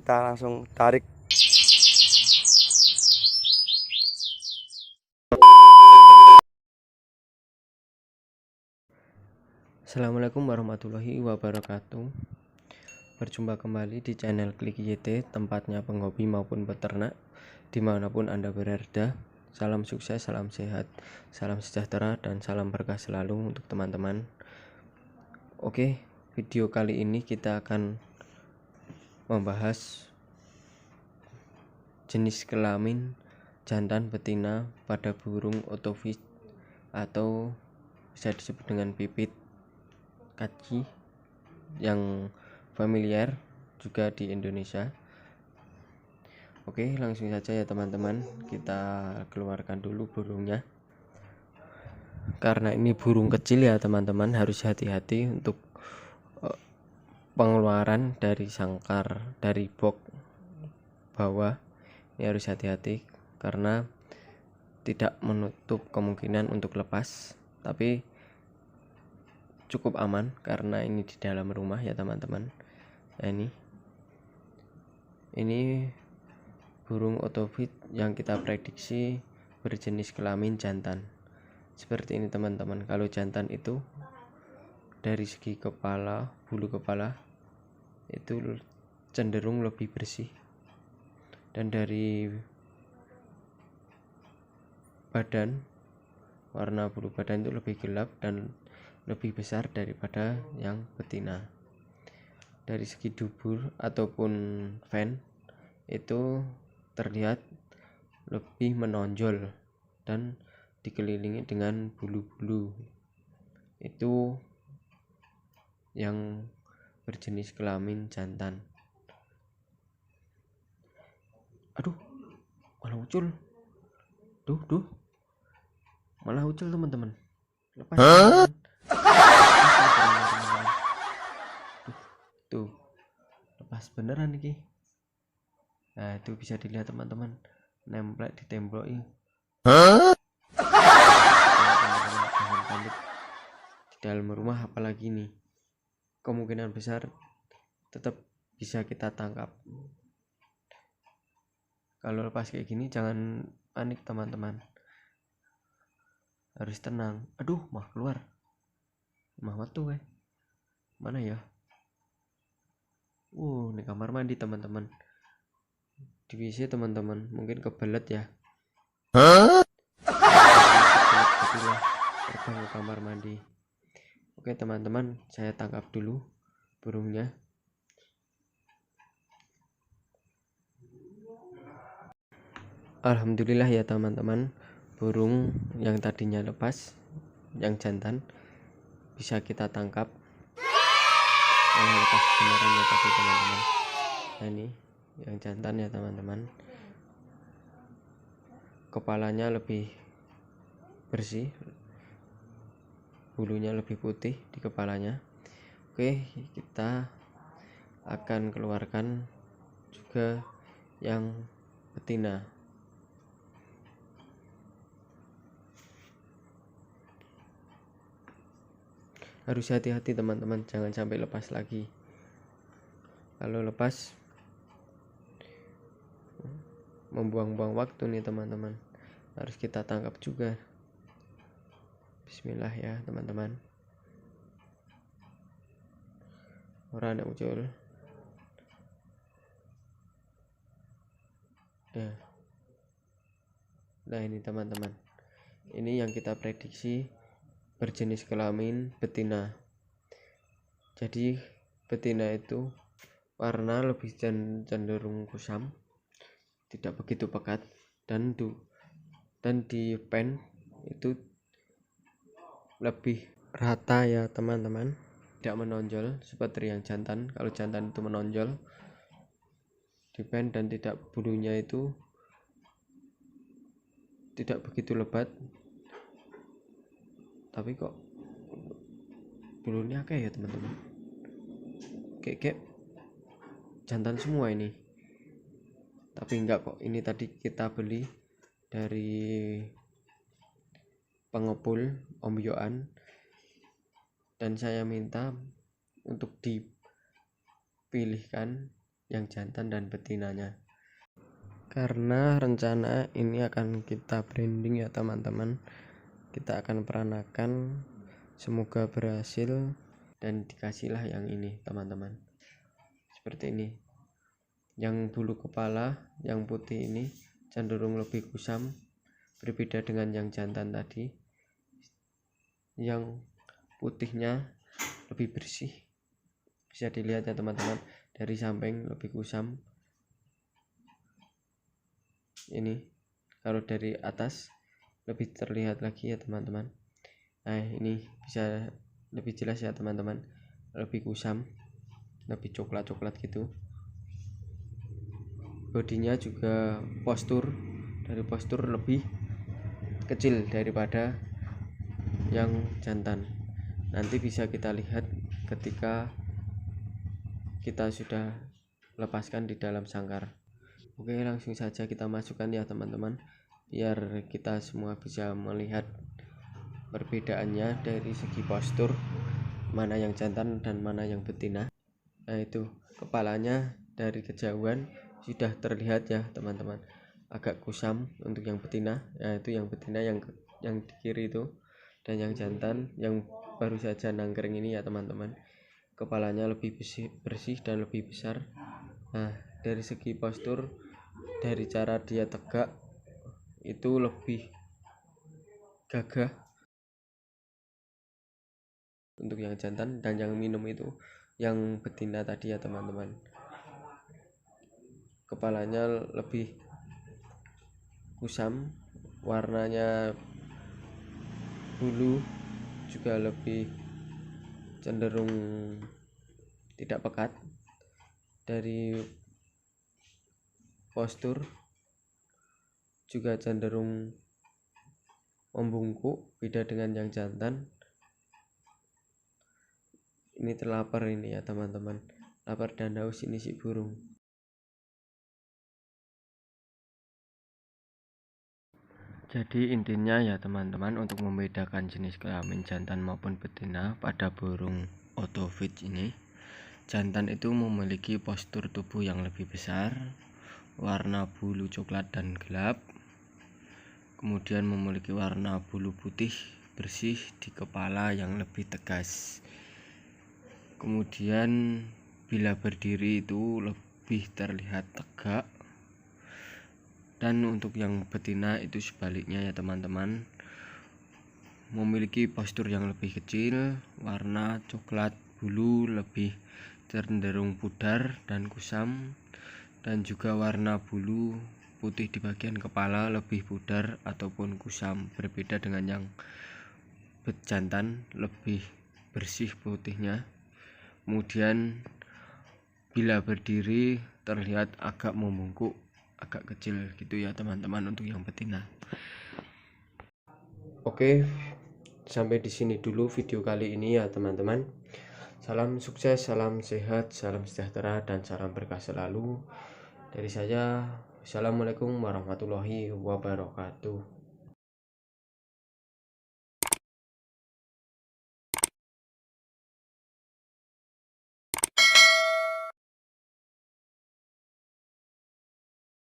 kita langsung tarik. Assalamualaikum warahmatullahi wabarakatuh. Berjumpa kembali di channel Klik YT, tempatnya penghobi maupun peternak dimanapun Anda berada. Salam sukses, salam sehat, salam sejahtera, dan salam berkah selalu untuk teman-teman. Oke, video kali ini kita akan membahas jenis kelamin jantan betina pada burung otofit atau bisa disebut dengan pipit kaci yang familiar juga di Indonesia. Oke, langsung saja ya teman-teman, kita keluarkan dulu burungnya. Karena ini burung kecil ya teman-teman, harus hati-hati untuk pengeluaran dari sangkar, dari box bawah. Ini harus hati-hati karena tidak menutup kemungkinan untuk lepas, tapi cukup aman karena ini di dalam rumah ya teman-teman. Nah, ini burung otofit yang kita prediksi berjenis kelamin jantan. Seperti ini teman-teman. Kalau jantan itu dari segi kepala, bulu kepala itu cenderung lebih bersih, dan dari badan, warna bulu badan itu lebih gelap dan lebih besar daripada yang betina. Dari segi dubur ataupun fan itu terlihat lebih menonjol dan dikelilingi dengan bulu-bulu. Itu yang berjenis kelamin jantan. Aduh, malah muncul. Duh, malah muncul teman-teman. Lepas. Tuh, lepas beneran nih. Nah, itu bisa dilihat teman-teman, nempel di tembok ini. Jangan panik di dalam rumah, apalagi nih, kemungkinan besar tetap bisa kita tangkap. Kalau lepas kayak gini jangan panik teman-teman, harus tenang. Aduh, mah keluar, mah tuh mana ya? Ini kamar mandi teman-teman, di WC teman-teman, mungkin kebelet ya. Terbang ke kamar mandi. Oke teman-teman, saya tangkap dulu burungnya. Alhamdulillah ya teman-teman, burung yang tadinya lepas, yang jantan, bisa kita tangkap. Lepas beneran ya tadi teman-teman. Nah, ini yang jantan ya teman-teman. Kepalanya lebih bersih, bulunya lebih putih di kepalanya. Oke, kita akan keluarkan juga yang betina. Harus hati-hati teman-teman, jangan sampai lepas lagi. Kalau lepas membuang-buang waktu nih teman-teman, harus kita tangkap juga. Bismillah ya teman-teman. Orang yang muncul ya. Nah, ini teman-teman, ini yang kita prediksi berjenis kelamin betina. Jadi betina itu warna lebih cenderung kusam, tidak begitu pekat, dan di pen itu lebih rata ya teman-teman, tidak menonjol seperti yang jantan. Kalau jantan itu menonjol di pen dan tidak, bulunya itu tidak begitu lebat, tapi kok bulunya kayak ya teman-teman, kayak jantan semua ini. Tapi enggak kok, ini tadi kita beli dari pengepul Om Yoan, dan saya minta untuk dipilihkan yang jantan dan betinanya. Karena rencana ini akan kita branding ya teman-teman, kita akan peranakan, semoga berhasil dan dikasihlah yang ini teman-teman, seperti ini. Yang bulu kepala yang putih ini cenderung lebih kusam, berbeda dengan yang jantan tadi. Yang putihnya lebih bersih, bisa dilihat ya teman-teman, dari samping lebih kusam. Ini kalau dari atas lebih terlihat lagi ya teman-teman. Nah ini bisa lebih jelas ya teman-teman, lebih kusam, lebih coklat-coklat gitu. Bodinya juga postur lebih kecil daripada yang jantan. Nanti bisa kita lihat ketika kita sudah lepaskan di dalam sangkar. Oke, langsung saja kita masukkan ya teman-teman, biar kita semua bisa melihat perbedaannya dari segi postur, mana yang jantan dan mana yang betina. Nah itu kepalanya dari kejauhan sudah terlihat ya teman-teman, agak kusam untuk yang betina. Itu yang betina yang di kiri itu, dan yang jantan yang baru saja nangkring ini ya teman-teman, kepalanya lebih bersih dan lebih besar. Nah dari segi postur, dari cara dia tegak itu lebih gagah untuk yang jantan, dan yang minum itu yang betina tadi ya teman-teman. Kepalanya lebih kusam, warnanya bulu juga lebih cenderung tidak pekat. Dari postur juga cenderung membungkuk, beda dengan yang jantan. Ini terlapar ini ya teman-teman, lapar dan haus ini si burung. Jadi intinya ya teman-teman, untuk membedakan jenis kelamin jantan maupun betina pada burung otofit ini, jantan itu memiliki postur tubuh yang lebih besar, warna bulu coklat dan gelap, kemudian memiliki warna bulu putih bersih di kepala yang lebih tegas. Kemudian bila berdiri itu lebih terlihat tegak. Dan untuk yang betina itu sebaliknya ya teman-teman, memiliki postur yang lebih kecil, warna coklat, bulu lebih cenderung pudar dan kusam, dan juga warna bulu putih di bagian kepala lebih pudar ataupun kusam, berbeda dengan yang jantan, lebih bersih putihnya. Kemudian bila berdiri terlihat agak membungkuk, agak kecil gitu ya teman-teman untuk yang betina. Oke, sampai di sini dulu video kali ini ya teman-teman. Salam sukses, salam sehat, salam sejahtera, dan salam berkah selalu dari saya. Assalamualaikum warahmatullahi wabarakatuh.